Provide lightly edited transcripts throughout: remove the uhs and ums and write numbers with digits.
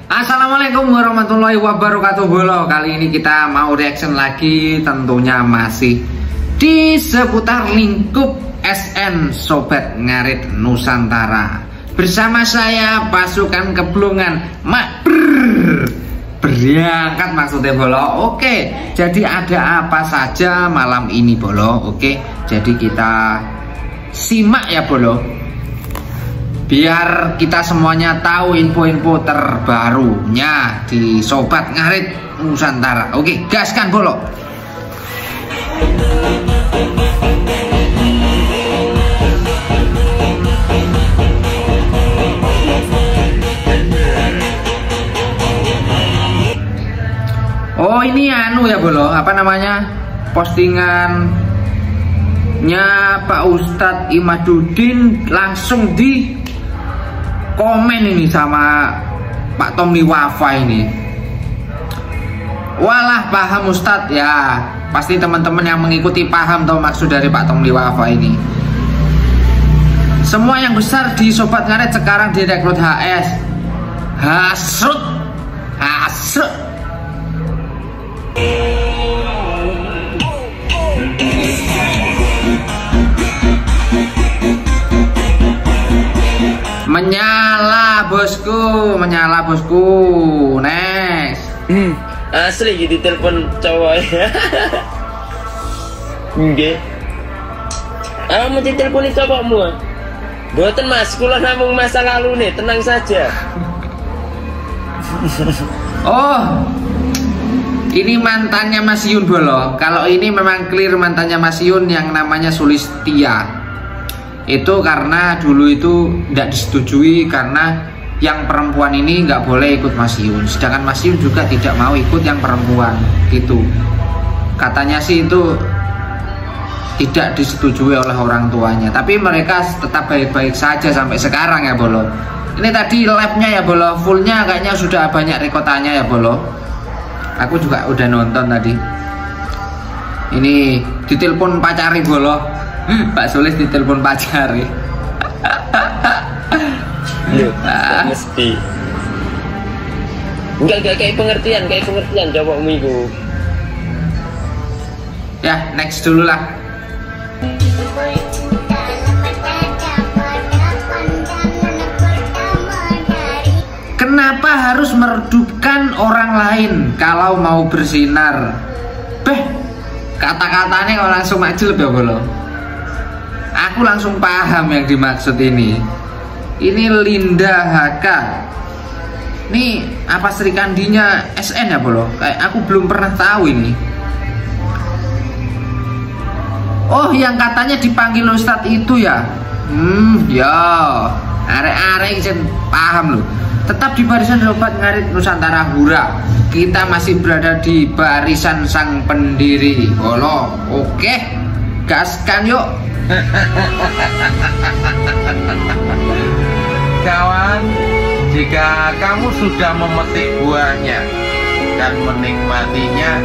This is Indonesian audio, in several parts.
Assalamualaikum warahmatullahi wabarakatuh bolo. Kali ini kita mau reaction lagi, tentunya masih di seputar lingkup SN Sobat Ngarit Nusantara. Bersama saya pasukan Keblungan berangkat maksudnya bolo. Oke, jadi ada apa saja malam ini bolo? Oke, jadi kita simak ya bolo, biar kita semuanya tahu info-info terbarunya di Sobat Ngarit Nusantara. Oke, gaskan bolo. Oh ini anu ya bolo, apa namanya, postingannya Pak Ustadz Imaduddin langsung di komen ini sama Pak Tommy Wafa ini. Walah paham Ustadz ya, pasti teman-teman yang mengikuti paham tahu maksud dari Pak Tommy Wafa ini. Semua yang besar di Sobat Ngarit sekarang direkrut HS. Hasrut. Menyala bosku, next. Asli gitu telepon cowok ya. Nggih. Mau diteleponi cowokmu? Boten Mas, kula namung masa lalu nih, tenang saja. Oh, ini mantannya Mas Yun bolo. Kalau ini memang clear mantannya Mas Yun yang namanya Sulistia. Itu karena dulu itu tidak disetujui karena yang perempuan ini nggak boleh ikut Mas Yun, sedangkan Mas Yun juga tidak mau ikut yang perempuan gitu. Katanya sih itu tidak disetujui oleh orang tuanya, tapi mereka tetap baik-baik saja sampai sekarang ya bolo. Ini tadi live-nya ya bolo, fullnya kayaknya sudah banyak rekotannya ya bolo. Aku juga udah nonton tadi. Ini ditelepon pacari bolo. Pak Sulis ditelepon pacari. Mesti. Enggak kayak pengertian cowokmu itu. Ya, next dulu lah. Kenapa harus meredupkan orang lain kalau mau bersinar? Kata-katanya kalau langsung majeleb ya bolo. Aku langsung paham yang dimaksud ini. Ini Linda HK. Ini apa Srikandinya SN ya bolo? Kayak aku belum pernah tahu ini. Oh yang katanya dipanggil Ustadz itu ya. Ya. Arek-arek izin paham loh. Tetap di barisan Sobat Ngarit Nusantara hura. Kita masih berada di barisan sang pendiri bolo. Oke, gaskan yuk. Kawan, jika kamu sudah memetik buahnya dan menikmatinya,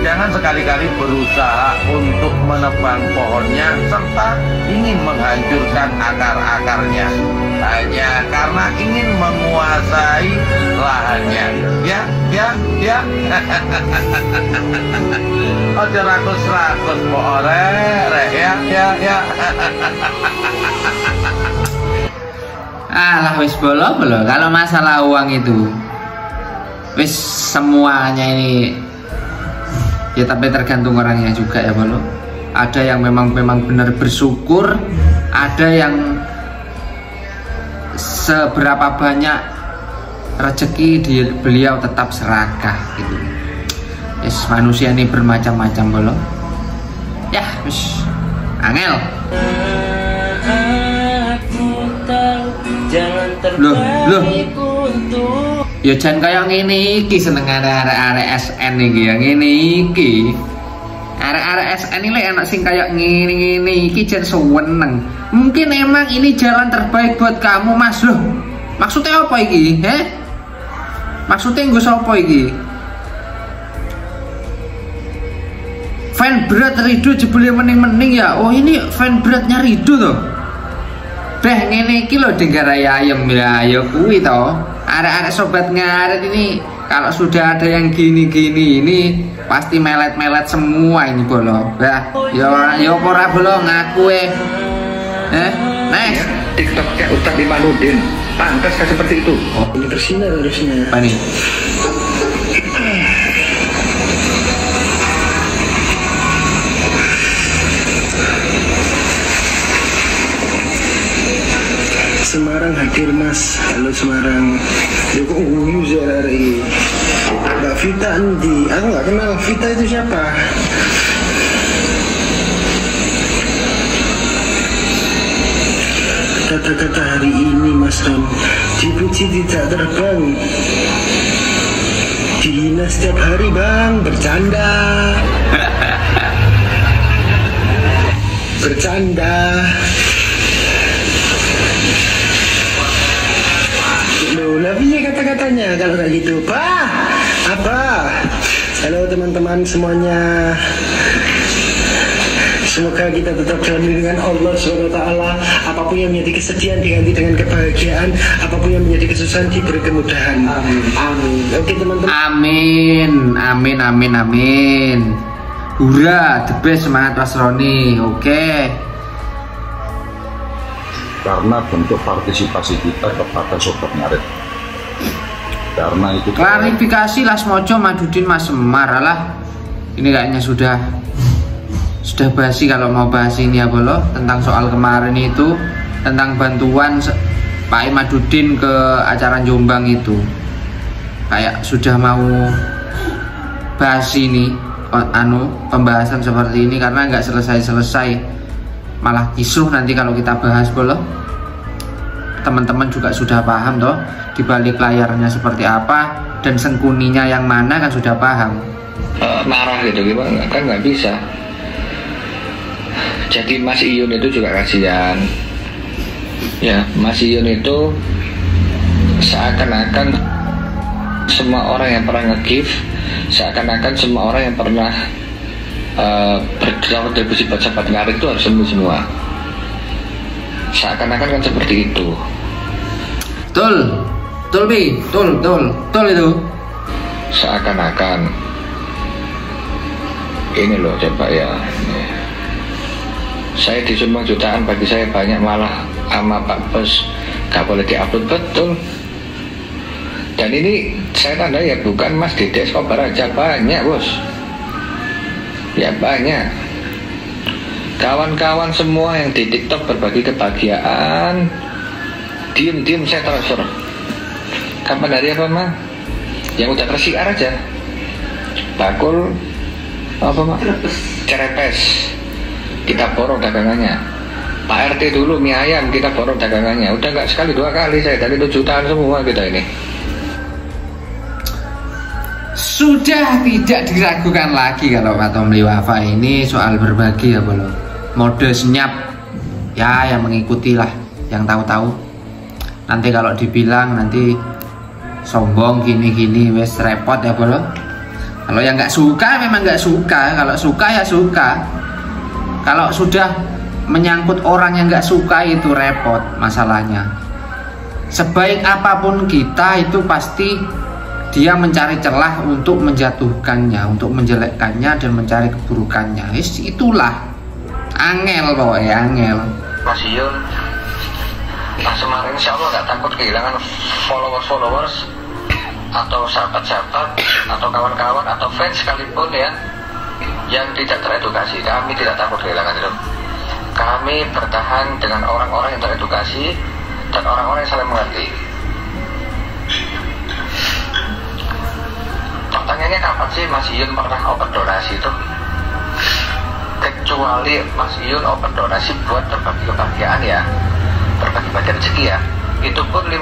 jangan sekali-kali berusaha untuk menebang pohonnya serta ingin menghancurkan akar-akarnya hanya karena ingin menguasai lahannya. Ya. Ojo rakus-rakus po orek ya. Alah wis bolo. Kalau masalah uang itu wis semuanya ini ya, tapi tergantung orangnya juga ya bolo. Ada yang memang benar bersyukur, ada yang seberapa banyak rezeki beliau tetap serakah gitu. Yes, manusia ini bermacam-macam bolo. Ya, wis angel. Loh. Ya jangan kayak ngene iki seneng arek-arek SN iki ya ngene iki. Arek-arek SN ini enak sing kayak ngene iki jan seneng. Mungkin emang ini jalan terbaik buat kamu Mas. Loh. Maksudnya apa iki? Maksudnya nggo sapa iki? Fan berat Ridho jebule mening-mening ya. Oh ini fan beratnya Ridho tuh. Beh ngene iki lho Denggarai ayam ya kuwi to. Arek-arek sobat ngaret ini kalau sudah ada yang gini-gini ini pasti melet-melet semua ini bolo. Ya ora bolo ngaku nice. TikToknya Ustadz Imanuddin pantas kan seperti itu. Oh, ini tersinar harusnya. Apa nih? Semarang hadir mas. Halo Semarang. Ya kok user hari Mbak Vita Andi. Aku nggak kenal Vita itu siapa. Kata-kata hari ini Mas Ram, dipuji tidak terbang, dihina setiap hari bang, bercanda. Bercanda. Loh, lebihnya kata-katanya kalau kayak gitu. Apa? Halo teman-teman semuanya. Semoga kita tetap dalam lindungan Allah SWT. Apapun yang menjadi kesedihan diganti dengan kebahagiaan. Apapun yang menjadi kesusahan diberi kemudahan. Amin. Oke teman-teman. Amin. Hura, the best, semangat Mas Roni. Oke. Karena bentuk partisipasi kita kepada sobat ngaret. Karena itu. Klarifikasi Las Mojo Madudin Mas Semar lah. Ini kayaknya sudah basi kalau mau bahas ini ya bolo, tentang soal kemarin itu, tentang bantuan Pak Imadudin ke acara Jombang itu, kayak sudah mau bahas ini pembahasan seperti ini karena nggak selesai malah kisruh nanti kalau kita bahas bolo. Teman-teman juga sudah paham toh di balik layarnya seperti apa dan sengkuninya yang mana kan sudah paham. Marah gitu gimana kan nggak bisa. Jadi Mas Iyun itu juga kasihan. Ya, Mas Iyun itu seakan-akan semua orang yang pernah nge-give, seakan-akan semua orang yang pernah berkontribusi buat sobat ngaret itu harus semua. Seakan-akan kan seperti itu. Betul itu. Seakan-akan. Ini loh coba ya. Saya disumbang jutaan, bagi saya banyak, malah sama Pak Bos gak boleh diupload. Betul. Dan ini saya tanda ya bukan Mas Dede Escobar aja, banyak bos. Ya banyak. Kawan-kawan semua yang di TikTok berbagi kebahagiaan, diem saya transfer. Kapan hari apa mah? Yang udah tersiar aja. Bakul apa mah? Cerepes. Kita borong dagangannya. Pak RT dulu mie ayam kita borong dagangannya. Udah nggak sekali 2 kali saya dari 7 jutaan semua kita ini. Sudah tidak diragukan lagi kalau Pak Tomli Wafa ini soal berbagi ya bolo. Mode senyap ya yang mengikutilah, yang tahu-tahu. Nanti kalau dibilang nanti sombong gini-gini wes repot ya bolo. Kalau yang nggak suka memang nggak suka, kalau suka ya suka. Kalau sudah menyangkut orang yang nggak suka itu repot masalahnya. Sebaik apapun kita itu pasti dia mencari celah untuk menjatuhkannya, untuk menjelekkannya dan mencari keburukannya. Itulah angel pokoknya, angel. Mas Iyun, Mas Semar insya Allah nggak takut kehilangan followers atau sahabat-sahabat atau kawan-kawan atau fans sekalipun ya, yang tidak teredukasi. Kami tidak takut kehilangan itu. Kami bertahan dengan orang-orang yang teredukasi dan orang-orang yang saling mengerti. Pertanyaannya kapan sih Mas Iyun pernah open donasi itu? Kecuali Mas Iyun open donasi buat berbagi kebahagiaan ya, berbagi rezeki ya. Itu pun 50%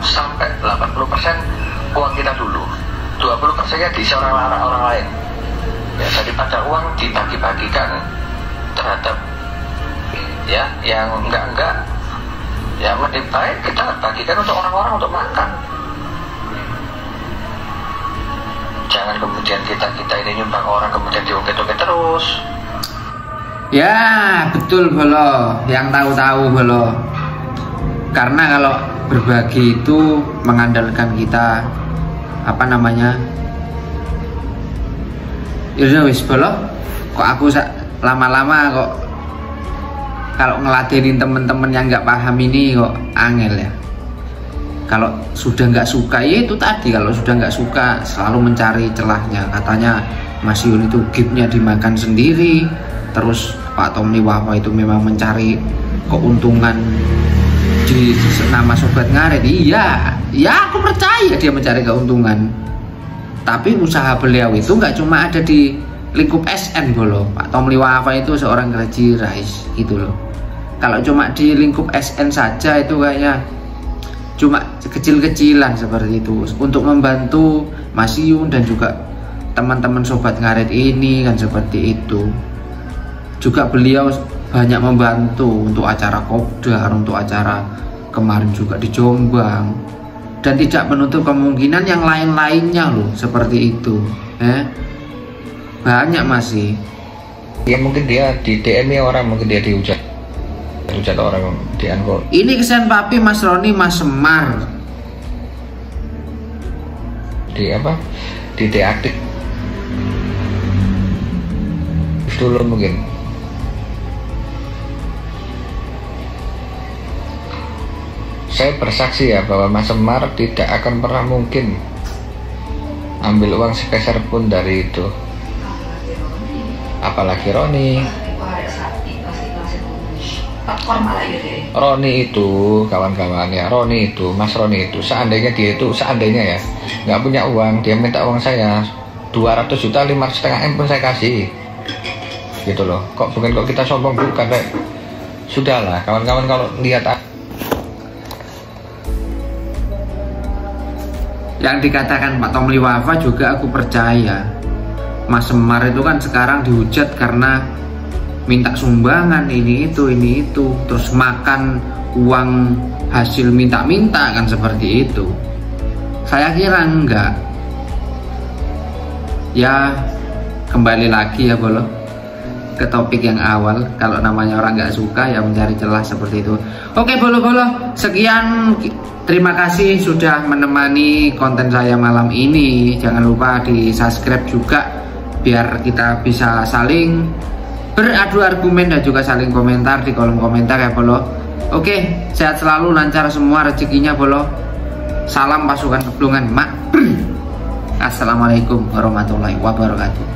sampai 80% uang kita dulu, 20%-nya diisi orang lain. Ya, daripada uang dibagi-bagikan terhadap ya yang enggak ya, lebih baik kita bagikan untuk orang-orang untuk makan. Jangan kemudian kita ini nyumbang orang kemudian dioke-oke terus. Ya betul bolo, yang tahu-tahu bolo. Karena kalau berbagi itu mengandalkan kita apa namanya, ya wis bolok kok aku lama-lama kok kalau ngeladenin temen-temen yang nggak paham ini kok angel ya. Kalau sudah nggak suka ya itu tadi, kalau sudah nggak suka selalu mencari celahnya. Katanya Mas Yun itu gipnya dimakan sendiri, terus Pak Tommy Wafa itu memang mencari keuntungan di nama Sobat Ngarit. Iya, ya aku percaya dia mencari keuntungan. Tapi usaha beliau itu nggak cuma ada di lingkup SN loh. Pak Tommy Wafa itu seorang Crazy Rice gitu loh. Kalau cuma di lingkup SN saja itu kayaknya cuma kecil-kecilan seperti itu untuk membantu Mas Yun dan juga teman-teman Sobat Ngarit ini kan seperti itu. Juga beliau banyak membantu untuk acara Kopdar, untuk acara kemarin juga di Jombang, dan tidak menutup kemungkinan yang lain-lainnya loh seperti itu. Banyak masih. Ya mungkin dia di DM ya orang, mungkin dia dihujat orang di Anchor. Ini kesan papi Mas Roni Mas Semar Di apa? Di deaktif dulu mungkin. Saya bersaksi ya bahwa Mas Semar tidak akan pernah mungkin ambil uang sepeser pun dari itu. Apalagi Roni itu kawan-kawannya, Roni itu, Mas Roni itu, seandainya dia itu, seandainya ya nggak punya uang, dia minta uang saya 200 juta, 5,5 M pun saya kasih gitu loh. Kok bukan kok kita sombong, bukan Rek. Sudahlah kawan-kawan, kalau lihat yang dikatakan Pak Tommy Wafa juga aku percaya. Mas Semar itu kan sekarang dihujat karena minta sumbangan ini itu, terus makan uang hasil minta-minta kan seperti itu. Saya kira enggak. Ya kembali lagi ya Bolo ke topik yang awal, kalau namanya orang nggak suka ya mencari celah seperti itu. Oke Bolo-bolo, sekian, terima kasih sudah menemani konten saya malam ini. Jangan lupa di subscribe juga biar kita bisa saling beradu argumen dan juga saling komentar di kolom komentar ya Bolo. Oke, sehat selalu, lancar semua rezekinya Bolo. Salam pasukan keblungan mak. Assalamualaikum warahmatullahi wabarakatuh.